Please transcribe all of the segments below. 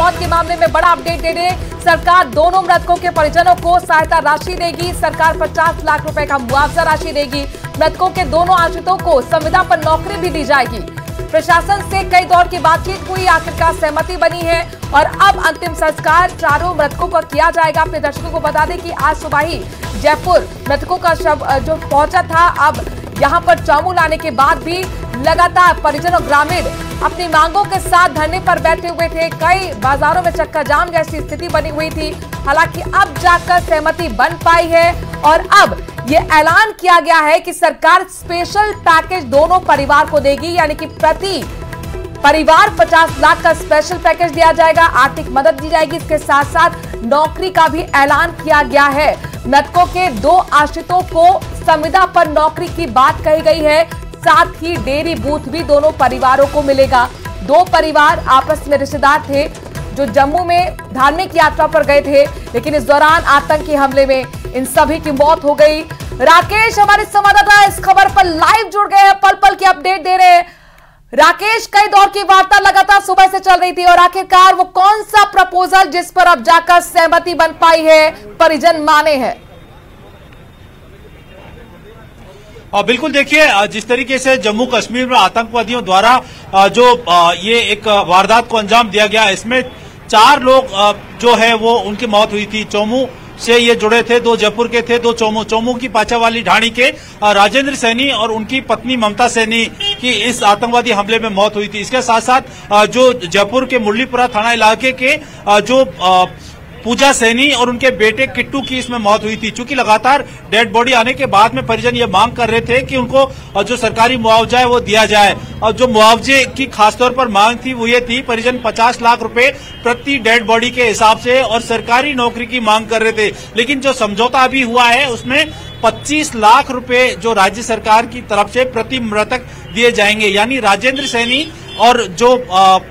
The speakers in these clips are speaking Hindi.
मौत के मामले में बड़ा अपडेट दे रहे हैं। सरकार दोनों मृतकों के परिजनों को सहायता राशि देगी। सरकार 50 लाख रुपए का मुआवजा राशि देगी। मृतकों के दोनों आश्रितों को संविदा पर नौकरी भी दी जाएगी। प्रशासन से कई दौर की बातचीत हुई, आखिरकार सहमति बनी है और अब अंतिम संस्कार चारों मृतकों का किया जाएगा। अपने दर्शकों को बता दें कि आज सुबह ही जयपुर मृतकों का शव जो पहुंचा था, अब यहां पर चौमू लाने के बाद भी लगातार परिजन और ग्रामीण अपनी मांगों के साथ धरने पर बैठे हुए थे। कई बाजारों में चक्का जाम जैसी स्थिति बनी हुई थी। हालांकि अब जाकर सहमति बन पाई है और अब ये ऐलान किया गया है कि सरकार स्पेशल पैकेज दोनों परिवार को देगी, यानी कि प्रति परिवार 50 लाख का स्पेशल पैकेज दिया जाएगा, आर्थिक मदद दी जाएगी। इसके साथ साथ नौकरी का भी ऐलान किया गया है। मृतकों के 2 आश्रितों को संविदा पर नौकरी की बात कही गई है। साथ ही डेयरी बूथ भी दोनों परिवारों को मिलेगा। 2 परिवार आपस में रिश्तेदार थे जो जम्मू में धार्मिक यात्रा पर गए थे, लेकिन इस दौरान आतंकी हमले में इन सभी की मौत हो गई। राकेश हमारे संवाददाता इस खबर पर लाइव जुड़ गए हैं, पल पल की अपडेट दे रहे हैं। राकेश, कई दौर की वार्ता लगातार सुबह से चल रही थी और आखिरकार वो कौन सा प्रपोजल जिस पर अब जाकर सहमति बन पाई है, परिजन माने हैं? और बिल्कुल देखिए, जिस तरीके से जम्मू कश्मीर में आतंकवादियों द्वारा जो ये एक वारदात को अंजाम दिया गया, इसमें 4 लोग जो है वो उनकी मौत हुई थी। चौमू से ये जुड़े थे, 2 जयपुर के थे, 2 चौमू की पाचावाली ढाणी के राजेंद्र सैनी और उनकी पत्नी ममता सैनी की इस आतंकवादी हमले में मौत हुई थी। इसके साथ साथ जो जयपुर के मुरलीपुरा थाना इलाके के जो पूजा सैनी और उनके बेटे किट्टू की इसमें मौत हुई थी। चूंकि लगातार डेड बॉडी आने के बाद में परिजन ये मांग कर रहे थे कि उनको जो सरकारी मुआवजा है वो दिया जाए, और जो मुआवजे की खासतौर पर मांग थी वो ये थी, परिजन 50 लाख रुपए प्रति डेड बॉडी के हिसाब से और सरकारी नौकरी की मांग कर रहे थे। लेकिन जो समझौता अभी हुआ है उसमें 25 लाख रुपए जो राज्य सरकार की तरफ से प्रति मृतक दिए जाएंगे। यानी राजेंद्र सैनी और जो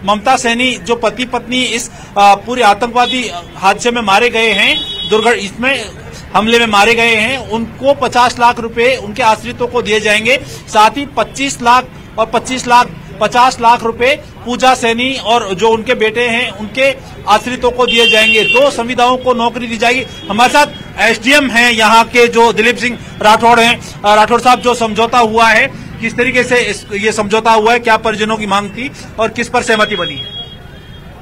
ममता सैनी जो पति पत्नी इस पूरे आतंकवादी हादसे में मारे गए हैं, इसमें हमले में मारे गए हैं, उनको 50 लाख रुपए उनके आश्रितों को दिए जाएंगे। साथ ही 25 लाख और 50 लाख रुपए पूजा सैनी और जो उनके बेटे हैं उनके आश्रितों को दिए जाएंगे। 2 संविदाओं को नौकरी दी जाएगी। हमारे साथ एसडीएम हैं यहाँ के जो दिलीप सिंह राठौड़ हैं। राठौड़ साहब, जो समझौता हुआ है किस तरीके से ये समझौता हुआ है, क्या परिजनों की मांग थी और किस पर सहमति बनी है?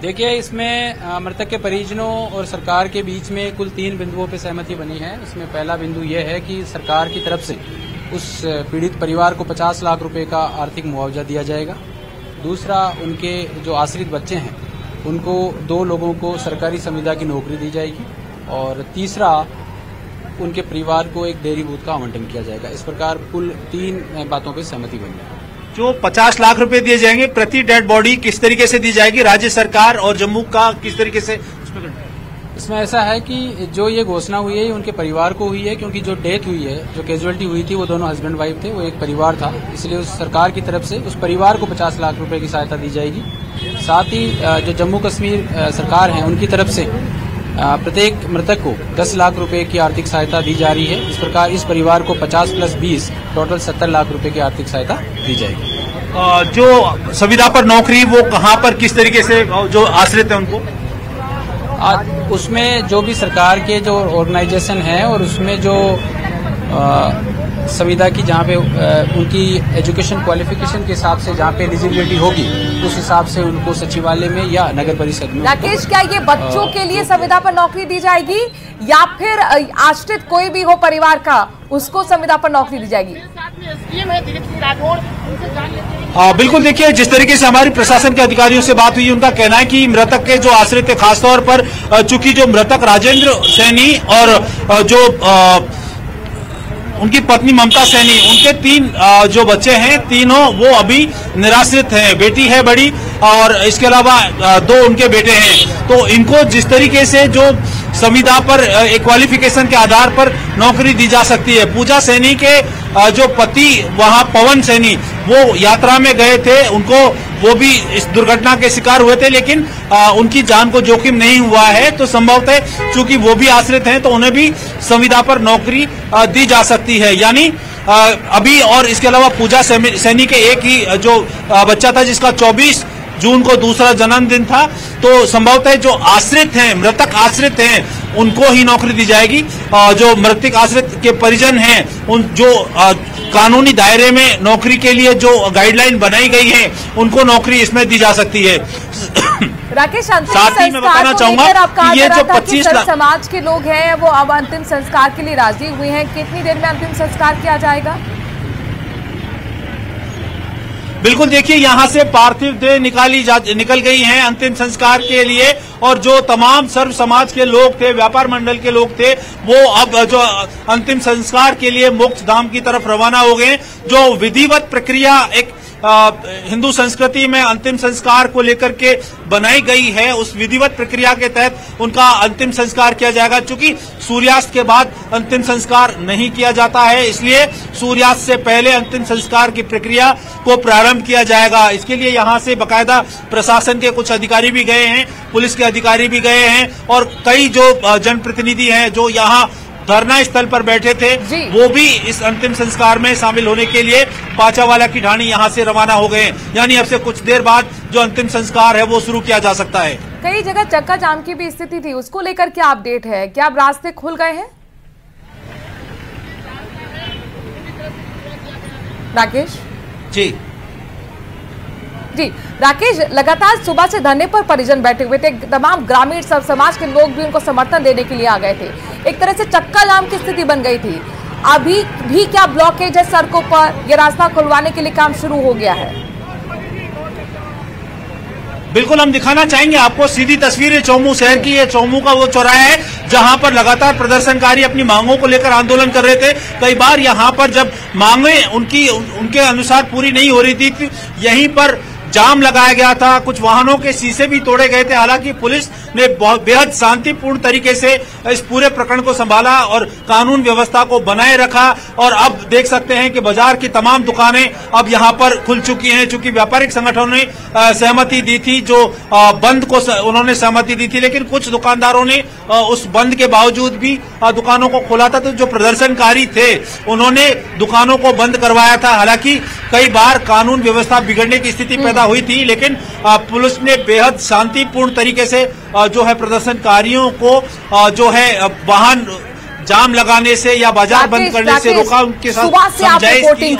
देखिए, इसमें मृतक के परिजनों और सरकार के बीच में कुल 3 बिंदुओं पर सहमति बनी है। इसमें पहला बिंदु यह है कि सरकार की तरफ से उस पीड़ित परिवार को 50 लाख रुपए का आर्थिक मुआवजा दिया जाएगा। दूसरा, उनके जो आश्रित बच्चे हैं उनको 2 लोगों को सरकारी संविदा की नौकरी दी जाएगी। और तीसरा, उनके परिवार को एक डेयरी बूथ का आवंटन किया जाएगा। इस प्रकार कुल 3 बातों पर सहमति बनी है। जो 50 लाख रुपए दिए जाएंगे प्रति डेड बॉडी किस तरीके से दी जाएगी? राज्य सरकार और जम्मू का किस तरीके से? इसमें ऐसा है कि जो ये घोषणा हुई है उनके परिवार को हुई है, क्योंकि जो डेथ हुई है, जो कैजुअलिटी हुई थी, वो दोनों हस्बैंड वाइफ थे, वो एक परिवार था। इसलिए उस सरकार की तरफ से उस परिवार को 50 लाख रुपए की सहायता दी जाएगी। साथ ही जो जम्मू कश्मीर सरकार है उनकी तरफ से प्रत्येक मृतक को 10 लाख रुपए की आर्थिक सहायता दी जा रही है। इस प्रकार इस परिवार को 50 + 20 टोटल 70 लाख रुपए की आर्थिक सहायता दी जाएगी। जो संविदा पर नौकरी वो कहाँ पर किस तरीके से जो आश्रित है उनको? उसमें जो भी सरकार के जो ऑर्गेनाइजेशन है और उसमें जो संविदा की जहाँ पे उनकी एजुकेशन क्वालिफिकेशन के हिसाब से जहाँ पे एलिजिबिलिटी होगी उस हिसाब से उनको सचिवालय में या नगर परिषद में। राकेश, क्या ये बच्चों के लिए संविदा पर नौकरी दी जाएगी या फिर आश्रित कोई भी हो परिवार का उसको संविदा पर नौकरी दी जाएगी? बिल्कुल, देखिए, जिस तरीके से हमारी प्रशासन के अधिकारियों से बात हुई, उनका कहना है कि मृतक के जो आश्रित है, खासतौर पर चूंकि जो मृतक राजेंद्र सैनी और जो उनकी पत्नी ममता सैनी, उनके 3 जो बच्चे हैं, तीनों वो अभी निराश्रित हैं। बेटी है बड़ी और इसके अलावा 2 उनके बेटे हैं। तो इनको जिस तरीके से जो संविदा पर एक क्वालिफिकेशन के आधार पर नौकरी दी जा सकती है। पूजा सैनी के जो पति वहां पवन सैनी वो यात्रा में गए थे, उनको वो भी इस दुर्घटना के शिकार हुए थे, लेकिन उनकी जान को जोखिम नहीं हुआ है। तो संभवतः चूंकि वो भी आश्रित हैं तो उन्हें भी संविदा पर नौकरी दी जा सकती है। यानी अभी और इसके अलावा पूजा सैनी के एक ही जो बच्चा था जिसका 24 जून को दूसरा जन्मदिन था, तो संभवतः जो आश्रित हैं, मृतक आश्रित हैं, उनको ही नौकरी दी जाएगी। जो मृतक आश्रित के परिजन हैं, उन जो कानूनी दायरे में नौकरी के लिए जो गाइडलाइन बनाई गई है, उनको नौकरी इसमें दी जा सकती है। राकेश, साथ ही मैं बताना चाहूंगा कि ये जो 25 लाख समाज के लोग हैं वो अब अंतिम संस्कार के लिए राजी हुए हैं, कितनी देर में अंतिम संस्कार किया जाएगा? बिल्कुल, देखिए यहाँ से पार्थिव देह निकल गई हैं अंतिम संस्कार के लिए, और जो तमाम सर्व समाज के लोग थे, व्यापार मंडल के लोग थे, वो अब जो अंतिम संस्कार के लिए मोक्ष धाम की तरफ रवाना हो गए। जो विधिवत प्रक्रिया एक हिंदू संस्कृति में अंतिम संस्कार को लेकर के बनाई गई है, उस विधिवत प्रक्रिया के तहत उनका अंतिम संस्कार किया जाएगा। चूंकि सूर्यास्त के बाद अंतिम संस्कार नहीं किया जाता है, इसलिए सूर्यास्त से पहले अंतिम संस्कार की प्रक्रिया को प्रारंभ किया जाएगा। इसके लिए यहां से बाकायदा प्रशासन के कुछ अधिकारी भी गए हैं, पुलिस के अधिकारी भी गए हैं, और कई जो जनप्रतिनिधि हैं जो यहाँ धरना स्थल पर बैठे थे, वो भी इस अंतिम संस्कार में शामिल होने के लिए पाचावाला की ढाणी यहां से रवाना हो गए। यानी अब से कुछ देर बाद जो अंतिम संस्कार है वो शुरू किया जा सकता है। कई जगह चक्का जाम की भी स्थिति थी, उसको लेकर क्या अपडेट है? क्या अब रास्ते खुल गए हैं? राकेश जी, राकेश, लगातार सुबह से धरने पर परिजन बैठे हुए थे, तमाम ग्रामीण सब समाज के लोग भी उनको समर्थन देने के लिए आ गए थे। एक तरह से चक्का जाम की स्थिति बन गई थी। अभी भी क्या ब्लॉकेज है सड़कों पर? ये रास्ता खुलवाने के लिए काम शुरू हो गया है? बिल्कुल, हम दिखाना चाहेंगे आपको सीधी तस्वीर चौमू शहर की। ये चौमू का वो चौराहा है जहां पर लगातार प्रदर्शनकारी अपनी मांगों को लेकर आंदोलन कर रहे थे। कई बार यहां पर जब मांगे उनके अनुसार पूरी नहीं हो रही थी, यहीं पर जाम लगाया गया था, कुछ वाहनों के शीशे भी तोड़े गए थे। हालांकि पुलिस ने बेहद शांतिपूर्ण तरीके से इस पूरे प्रकरण को संभाला और कानून व्यवस्था को बनाए रखा, और अब देख सकते हैं कि बाजार की तमाम दुकानें अब यहां पर खुल चुकी हैं। चूंकि व्यापारिक संगठनों ने सहमति दी थी, जो बंद को उन्होंने सहमति दी थी, लेकिन कुछ दुकानदारों ने उस बंद के बावजूद भी दुकानों को खोला था। तो जो प्रदर्शनकारी थे उन्होंने दुकानों को बंद करवाया था। हालांकि कई बार कानून व्यवस्था बिगड़ने की स्थिति पैदा हुई थी, लेकिन पुलिस ने बेहद शांतिपूर्ण तरीके से जो है प्रदर्शनकारियों को जो है वाहन जाम लगाने से या बाजार बंद करने से रोका। उनके साथ सुबह से आप रिपोर्टिंग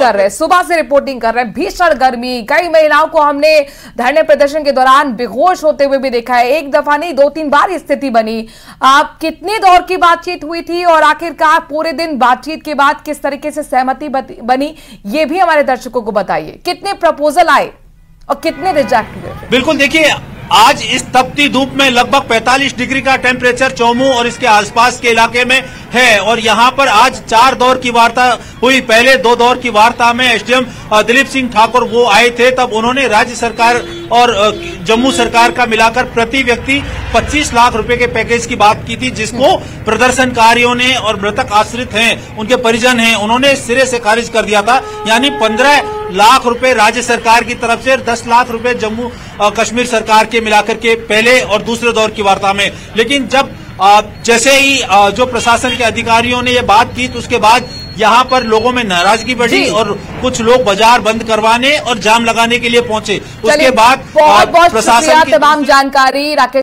कर रहे हैं, भीषण गर्मी, कई महिलाओं को हमने धरने प्रदर्शन के दौरान बेहोश होते हुए भी देखा है। एक दफा नहीं, 2-3 बार स्थिति बनी। आप कितने दौर की बातचीत हुई थी और आखिरकार पूरे दिन बातचीत के बाद किस तरीके से सहमति बनी, ये भी हमारे दर्शकों को बताइए। कितने प्रपोजल आए और कितने रिजेक्ट हुए? बिल्कुल, देखिए आज इस तपती धूप में लगभग 45 डिग्री का टेम्परेचर चौमू और इसके आसपास के इलाके में है, और यहाँ पर आज 4 दौर की वार्ता हुई। पहले 2 दौर की वार्ता में एसडीएम दिलीप सिंह ठाकुर वो आए थे, तब उन्होंने राज्य सरकार और जम्मू सरकार का मिलाकर प्रति व्यक्ति 25 लाख रुपए के पैकेज की बात की थी, जिसको प्रदर्शनकारियों ने और मृतक आश्रित हैं, उनके परिजन हैं, उन्होंने सिरे से खारिज कर दिया था। यानी 15 लाख रुपए राज्य सरकार की तरफ से, 10 लाख रुपए जम्मू कश्मीर सरकार के मिलाकर के पहले और दूसरे दौर की वार्ता में। लेकिन जब जैसे ही जो प्रशासन के अधिकारियों ने ये बात की, तो उसके बाद यहाँ पर लोगों में नाराजगी बढ़ी और कुछ लोग बाजार बंद करवाने और जाम लगाने के लिए पहुंचे। उसके बाद बहुत बहुत शुक्रिया तमाम जानकारी राकेश।